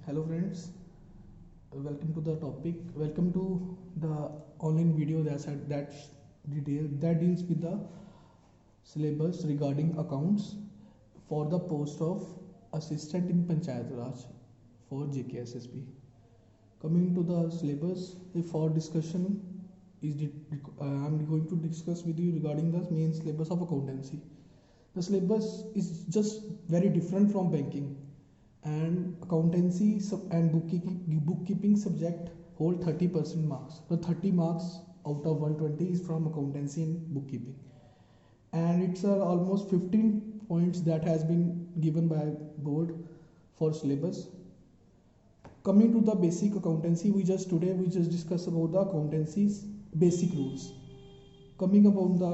Hello friends, welcome to the topic. Welcome to the online video that deals with the syllabus regarding accounts for the post of assistant in Panchayat Raj for JKSSB. Coming to the syllabus, for discussion I'm going to discuss with you regarding the main syllabus of accountancy. The syllabus is just very different from banking, and accountancy and bookkeeping subject hold 30% marks. The 30 marks out of 120 is from accountancy and bookkeeping, and it's almost 15 points that has been given by board for syllabus. Coming to the basic accountancy, we just discuss about the accountancy's basic rules. Coming about the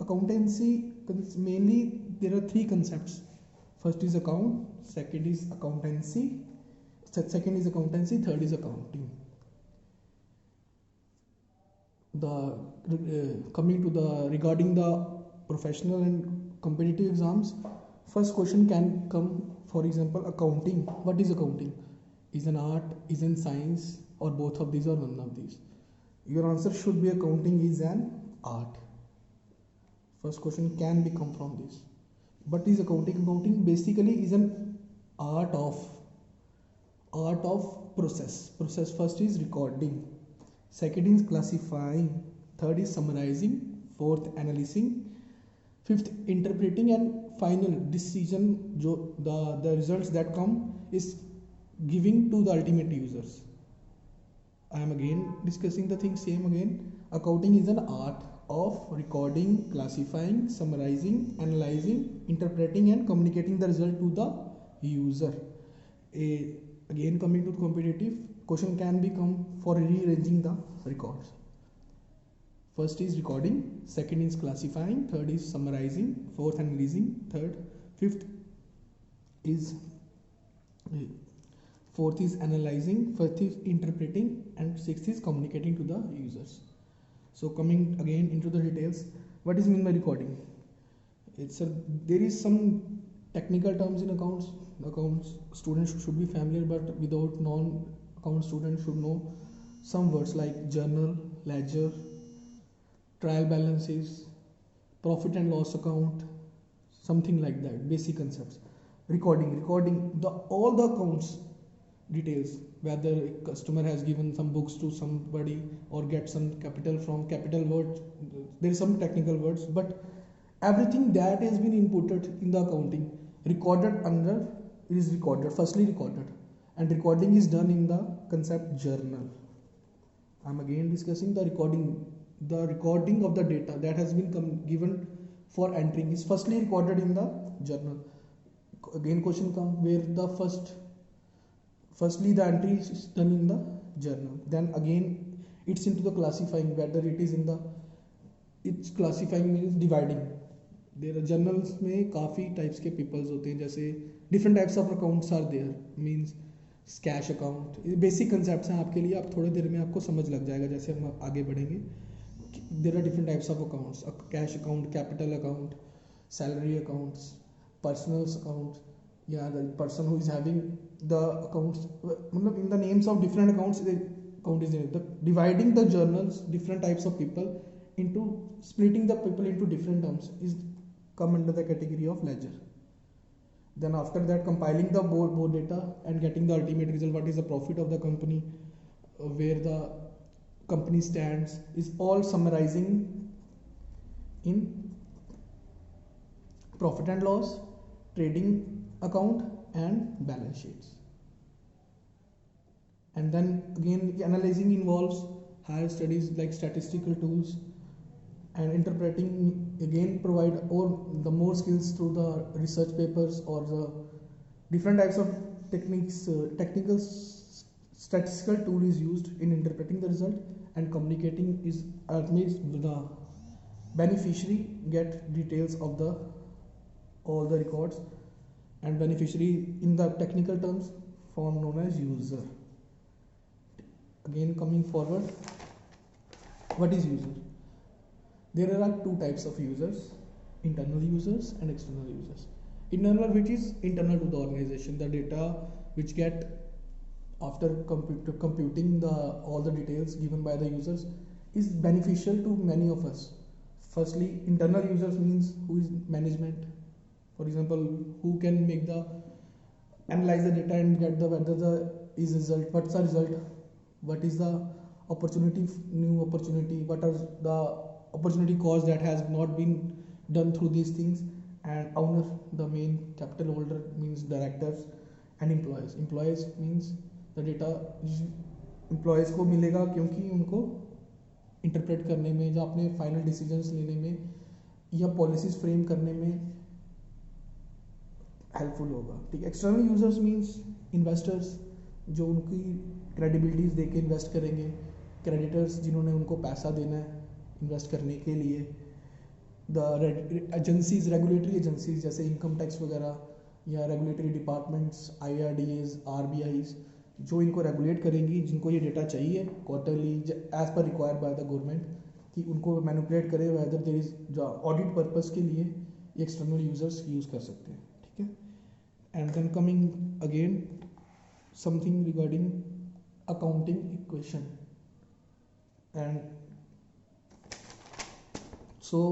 accountancy mainly there are three concepts. First is account, second is accountancy, third is accounting. Coming to the regarding the professional and competitive exams, first question can come, for example, accounting. What is accounting? Is an art, is an science, or both of these or none of these? Your answer should be accounting is an art. First question can become from this. What is accounting? Accounting basically is an art of process. First is recording, second is classifying, third is summarizing, fourth analyzing, fifth interpreting, and final decision. The results that come is giving to the ultimate users. I am again discussing the thing same again. Accounting is an art of recording, classifying, summarizing, analyzing, interpreting, and communicating the result to the user. Again, coming to competitive, question can become for rearranging the records. First is recording, second is classifying, third is summarizing, fourth analyzing, fifth is analyzing, fifth is interpreting, and sixth is communicating to the users. So coming again into the details, what is meant by recording? There is some technical terms in accounts. Students should be familiar, but without non-account students should know some words like journal, ledger, trial balances, profit and loss account, something like that. Basic concepts. Recording all the accounts details, whether a customer has given some books to somebody or get some capital from capital words. There is some technical words, but everything that has been inputted in the accounting firstly recorded, and recording is done in the concept journal. I am again discussing the recording of the data that has been given for entering is firstly recorded in the journal. Again question comes where the firstly the entry is done in the journal, then again it's into the classifying, whether it is it's classifying means dividing. There are journals में काफ़ी types के peoples होते हैं, जैसे different types of accounts are there, means cash account. Basic concepts हैं आपके लिए, आप थोड़ी देर में आपको समझ लग जाएगा जैसे हम आगे बढ़ेंगे. There are different types of accounts: cash account, capital account, salary accounts, personal account. Yeah, the person who is having the accounts, in the names of different accounts, the account is there. Dividing the journals, different types of people into splitting the people into different terms is come under the category of ledger. Then after that, compiling the board data and getting the ultimate result, what is the profit of the company, where the company stands, is all summarizing in profit and loss, trading account, and balance sheets. And then again analyzing involves higher studies like statistical tools, and interpreting again provide the more skills through the research papers or the different types of techniques. Technical statistical tool is used in interpreting the result, and communicating is makes the beneficiary get details of all the records, and beneficiary in the technical terms form known as user. Again coming forward, what is user? There are two types of users: internal users and external users. Internal, which is internal to the organization, the data which get after computing the all the details given by the users is beneficial to many of us. Firstly, internal users means who is management, for example, who can make the analyze the data and get the whether the is result, what's the result, what is the opportunity, new opportunity, what are the opportunity cost that has not been done through these things. And owner, the main capital holder, means directors. And employees means the data employees को मिलेगा क्योंकि उनको interpret करने में या अपने final decisions लेने में या पॉलिसीज फ्रेम करने में हेल्पफुल होगा, ठीक है। एक्सटर्नल यूजर्स मींस इन्वेस्टर्स, जो उनकी क्रेडिबिलिटीज दे के इन्वेस्ट करेंगे, क्रेडिटर्स जिन्होंने उनको पैसा देना है इन्वेस्ट करने के लिए, द एजेंसीज, रेगुलेटरी एजेंसीज जैसे इनकम टैक्स वगैरह या रेगुलेटरी डिपार्टमेंट्स, IRDAs, RBIs, जो इनको रेगुलेट करेंगी, जिनको ये डेटा चाहिए क्वार्टरली एज पर रिक्वायर्ड बाय द गवर्नमेंट, कि उनको मैनिपुलेट करे whether there is audit purpose के लिए एक्सटर्नल यूजर्स यूज़ कर सकते हैं, ठीक है। And then coming again something regarding accounting equation, and so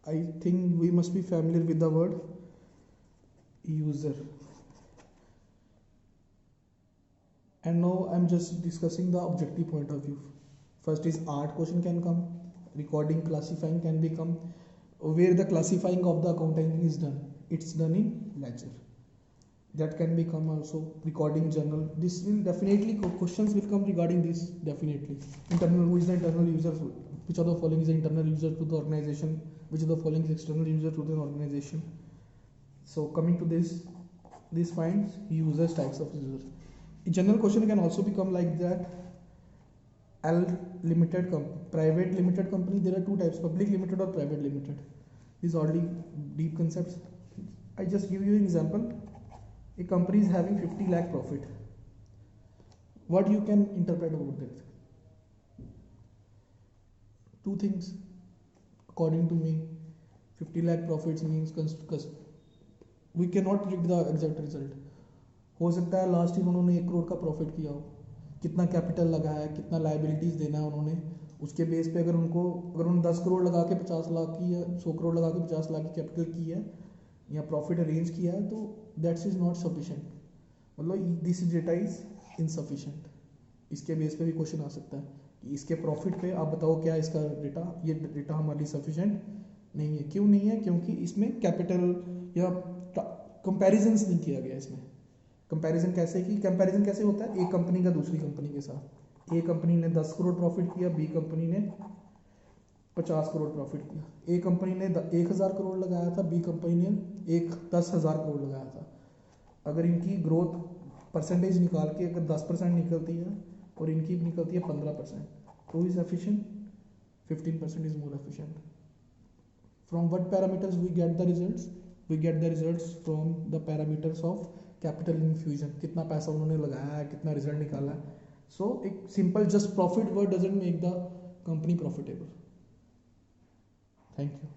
I think we must be familiar with the word user. And now I'm just discussing the objective point of view. First is art question can come, recording, classifying can become. Where the classifying of the accounting is done, it's done in ledger. That can become also recording, journal. This will definitely questions will come regarding this, definitely. Internal, who is the internal user? Which of the following is the internal user to the organization? Which of the following is external user to the organization? So coming to this finds users, types of users. A general question can also become like that. L limited private limited company, there are two types, public limited or private limited. These are already deep concepts. I just give you an example. A company is having 50 lakh profit. What you can interpret about that? Two things according to me. 50 lakh profits means we cannot predict the exact result. हो सकता है last year उन्होंने 1 करोड़ का profit किया हो, कितना capital लगा है, कितना लाइबिलिटीज देना है उन्होंने, उसके बेस पे अगर उन्होंने 10 करोड़ लगा के 50 लाख की या 100 करोड़ लगा के 50 लाख की कैपिटल की है या प्रॉफिट अरेंज किया है, तो दैट्स इज नॉट सफिशिएंट, मतलब दिस डेटा इज इनसफिशिएंट। इसके बेस पे भी क्वेश्चन आ सकता है कि इसके प्रॉफिट पे आप बताओ क्या इसका डेटा, ये डेटा हमारे लिए सफिशिएंट नहीं है। क्यों नहीं है? क्योंकि इसमें कैपिटल या कंपैरिजंस नहीं किया गया। इसमें कंपैरिजन कैसे होता है? एक कंपनी का दूसरी कंपनी के साथ, ए कंपनी ने 10 करोड़ प्रॉफिट किया, बी कंपनी ने 50 करोड़ प्रॉफिट किया, ए कंपनी ने 1000 करोड़ लगाया था, बी कंपनी ने 10,000 करोड़ लगाया था। अगर इनकी ग्रोथ परसेंटेज निकाल के अगर 10% निकलती है और इनकी निकलती है 15%, तो is efficient, 15% is more efficient. From what parameters we get the results? We get the results from the parameters of capital infusion, कितना पैसा उन्होंने लगाया है, कितना रिजल्ट निकाला है। सो एक simple just profit word doesn't make the company profitable. Thank you.